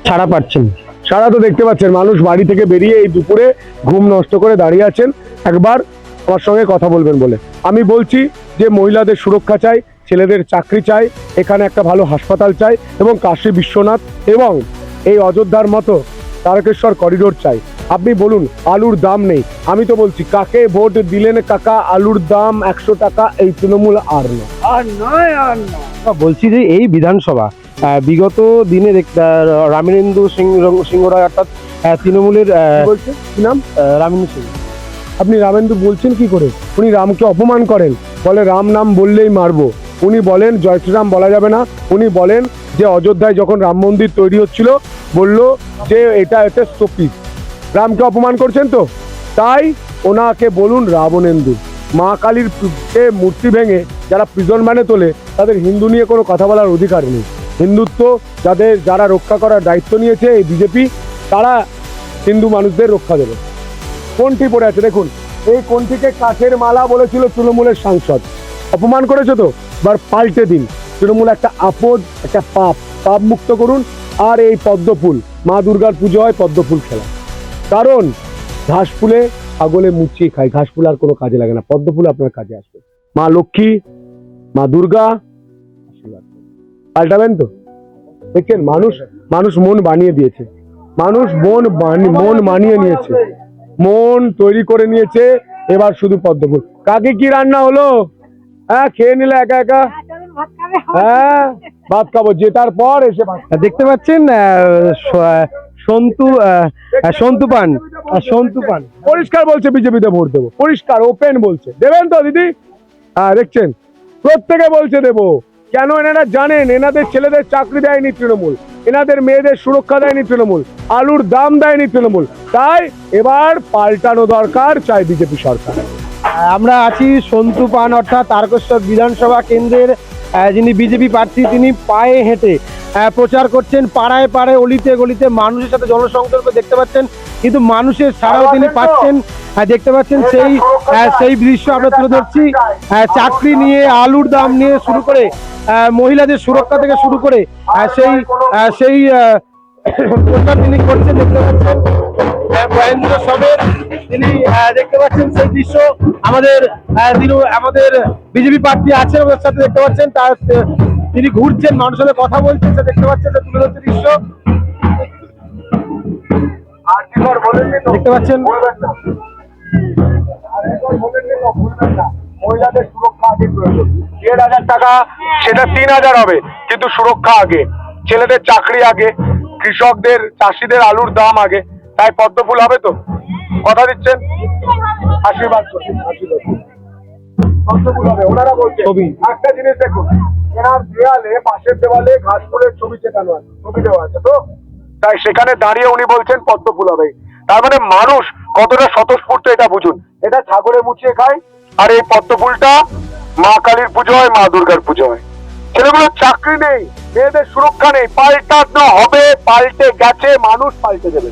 ছাড়া পাচ্ছেন? সারা তো দেখতে পাচ্ছেন, মানুষ বাড়ি থেকে বেরিয়ে এই দুপুরে ঘুম নষ্ট করে দাঁড়িয়ে আছেন একবার আমার সঙ্গে কথা বলবেন বলে। আমি বলছি যে মহিলাদের সুরক্ষা চাই, ছেলেদের চাকরি চাই, এখানে একটা ভালো হাসপাতাল চাই এবং কাশী বিশ্বনাথ এবং এই অযোধ্যার মতো তারকেশ্বর করিডোর চাই। আপনি বলুন, আলুর দাম নেই। আমি তো বলছি, কাকে ভোট দিলেন কাকা? আলুর দাম 100 টাকা, এই তৃণমূল আর নয়। বলছি যে এই বিধানসভা বিগত দিনে রামিনেন্দু সিংহ রায় অর্থাৎ তৃণমূলের কি নাম? রামিনেন্দু সিং। আপনি রামেন্দু বলছেন কি করে? উনি রামকে অপমান করেন, বলে রাম নাম বললেই মারবো। উনি বলেন জয় শ্রীরাম বলা যাবে না। উনি বলেন যে অযোধ্যায় যখন রাম মন্দির তৈরি হচ্ছিল বলল যে এটা স্থপিত। রামকে অপমান করছেন তো, তাই ওনাকে বলুন রাবণেন্দু। মা কালীর মূর্তি ভেঙে যারা প্রিজন মানে তোলে তাদের হিন্দু নিয়ে কোনো কথা বলার অধিকার নেই। হিন্দুত্ব যারা রক্ষা করার দায়িত্ব নিয়েছে এই বিজেপি, তারা হিন্দু মানুষদের রক্ষা দেবে। কোনটি পড়ে আছে দেখুন, এই কোনটিকে কাঠের মালা বলেছিল তৃণমূলের সাংসদ, অপমান করেছে তো, এবার পাল্টে দিন। তৃণমূল একটা আপদ, একটা পাপ মুক্ত করুন। আর এই পদ্ম ফুল, মা দুর্গার পুজো হয় পদ্ম ফুল খেলা, কারণ ঘাস ফুলে ছাগলে মুচিয়ে খায়, ঘাস ফুল আর কোনো কাজে লাগে না, পদ্ম ফুল আপনার কাজে আসবে। মা লক্ষ্মী, মা দুর্গা পাল্টাবেন তো। দেখছেন, মানুষ মন বানিয়ে দিয়েছে, মানুষ মন মানিয়ে নিয়েছে, মন তৈরি করে নিয়েছে। এবার শুধু পদ্ম ফুল। কাকে কি রান্না হলো? হ্যাঁ, খেয়ে নিলে একা একা। হ্যাঁ, ভাত খাবো, জেতার পর এসে দেখতে পাচ্ছেন সন্তু পান পরিষ্কার বলছে বিজেপিতে ভোট দেবো, পরিষ্কার ওপেন বলছে। দেবেন তো দিদি? হ্যাঁ, দেখছেন প্রত্যেকে বলছে দেবো। কেন? এনারা জানেন এনাদের ছেলেদের চাকরি দেয়নি তৃণমূল, এনাদের মেয়েদের সুরক্ষা দেয়নি তৃণমূল, আলুর দাম দেয়নি তৃণমূল, তাই এবার পাল্টানো দরকার, চাই বিজেপি সরকার। আমরা আছি সন্তু পান অর্থাৎ তারকেশ্বর বিধানসভা কেন্দ্রের যিনি বিজেপি প্রার্থী, তিনি পায়ে হেঁটে প্রচার করছেন, পাড়ায় পাড়ায় অলিতে গলিতে মানুষের সাথে জনসংযোগ দেখতে পাচ্ছেন, কিন্তু মানুষের সারাও তিনি পাচ্ছেন। দেখতে পাচ্ছেন সেই দৃশ্য আমরা তুলে ধরছি। চাকরি নিয়ে, আলুর দাম নিয়ে শুরু করে মহিলাদের সুরক্ষা থেকে শুরু করে সেই প্রচার তিনি করছেন। দেখতে পাচ্ছেন মহেন্দ্র সবের তিনি দেখতে পাচ্ছেন সেই দৃশ্য। আমাদের বিজেপি প্রার্থী আছেন ওদের সাথে, দেখতে পাচ্ছেন তিনি ঘুরছেন, মানুষের সাথে কথা বলছেন, সে দেখতে পাচ্ছেন তুলে ধরছে দৃশ্য। দেখতে পাচ্ছেন মহিলাদের সুরক্ষা আগে প্রয়োজন। 1,000 টাকা সেটা 3,000 হবে, কিন্তু সুরক্ষা আগে, ছেলেদের চাকরি আগে, কৃষকদের চাষিদের আলুর দাম আগে। তাই পদ্ম ফুল হবে তো? কথা দিচ্ছেন? আশীর্বাদ করুন, পদ্ম ফুল হবে। ওনারা বলছে একটা জিনিস দেখুন, এনার দেয়ালে, পাশের দেওয়ালে ঘাস ফুলের ছবি চেটানো আছে, ছবি দেওয়া আছে তো, তাই সেখানে দাঁড়িয়ে উনি বলছেন পদ্ম ফুল হবে। তার মানে মানুষ কতটা স্বতঃস্ফূর্ত এটা বুঝুন। এটা ছাগলে মুচিয়ে খায়, আর এই পদ্ম ফুলটা মা কালীর পুজো হয়, মা দুর্গার পুজো হয়। ছেলেগুলোর চাকরি নেই, মেয়েদের সুরক্ষা নেই, পাল্টানো হবে, পাল্টে গেছে, মানুষ পাল্টে দেবে।